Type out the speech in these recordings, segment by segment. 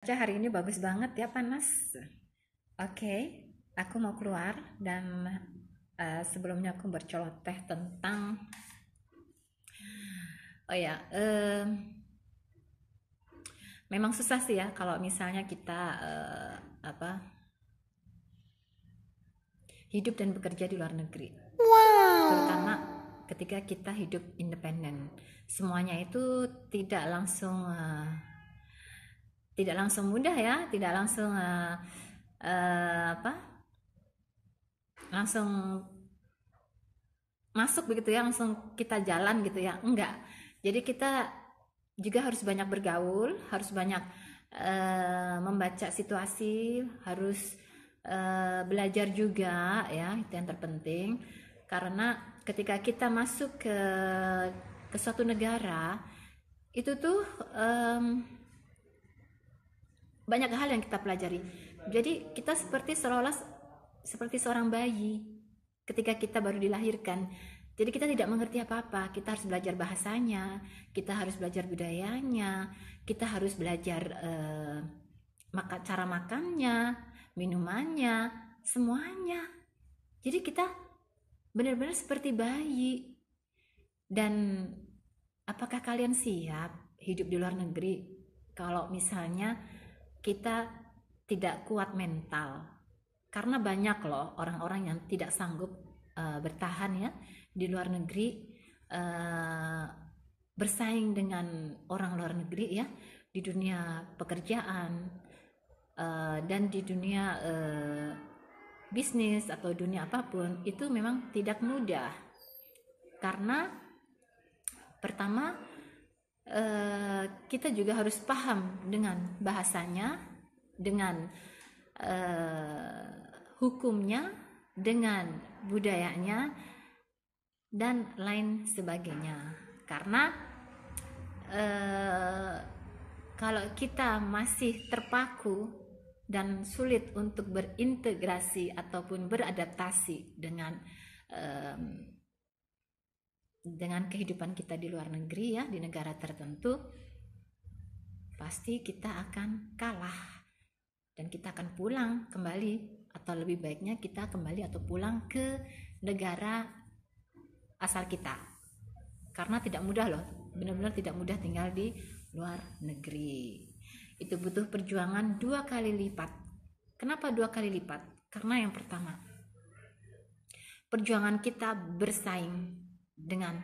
Cuaca hari ini bagus banget ya, panas. Oke, aku mau keluar dan sebelumnya aku berceloteh tentang oh ya, memang susah sih ya kalau misalnya kita apa hidup dan bekerja di luar negeri. Terutama ketika kita hidup independen. Semuanya itu tidak langsung mudah ya, tidak langsung langsung masuk begitu ya, langsung kita jalan gitu ya, enggak. Jadi kita juga harus banyak bergaul, harus banyak membaca situasi, harus belajar juga ya, itu yang terpenting. Karena ketika kita masuk ke suatu negara, itu tuh banyak hal yang kita pelajari. Jadi kita seolah-olah seperti seorang bayi ketika kita baru dilahirkan. Jadi kita tidak mengerti apa-apa, kita harus belajar bahasanya, kita harus belajar budayanya, kita harus belajar cara makannya, minumannya, semuanya. Jadi kita benar-benar seperti bayi. Dan apakah kalian siap hidup di luar negeri kalau misalnya kita tidak kuat mental? Karena banyak loh orang-orang yang tidak sanggup bertahan ya di luar negeri, bersaing dengan orang luar negeri ya di dunia pekerjaan dan di dunia bisnis atau dunia apapun. Itu memang tidak mudah karena pertama kita juga harus paham dengan bahasanya, dengan hukumnya, dengan budayanya, dan lain sebagainya. Karena kalau kita masih terpaku dan sulit untuk berintegrasi ataupun beradaptasi dengan kehidupan kita di luar negeri ya, di negara tertentu, pasti kita akan kalah dan kita akan pulang kembali, atau lebih baiknya kita kembali atau pulang ke negara asal kita. Karena tidak mudah loh, benar-benar tidak mudah tinggal di luar negeri. Itu butuh perjuangan 2 kali lipat. Kenapa 2 kali lipat? Karena yang pertama, perjuangan kita bersaing dengan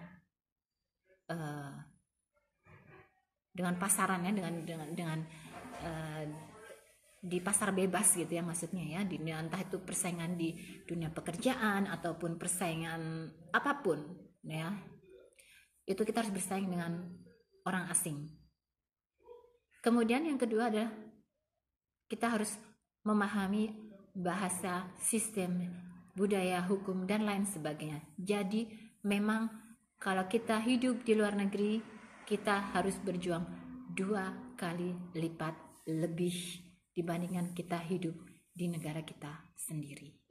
pasarannya, dengan di pasar bebas gitu ya, maksudnya ya, entah itu persaingan di dunia pekerjaan ataupun persaingan apapun ya, itu kita harus bersaing dengan orang asing. Kemudian yang kedua adalah kita harus memahami bahasa, sistem, budaya, hukum, dan lain sebagainya. Jadi memang kalau kita hidup di luar negeri, kita harus berjuang 2 kali lipat lebih dibandingkan kita hidup di negara kita sendiri.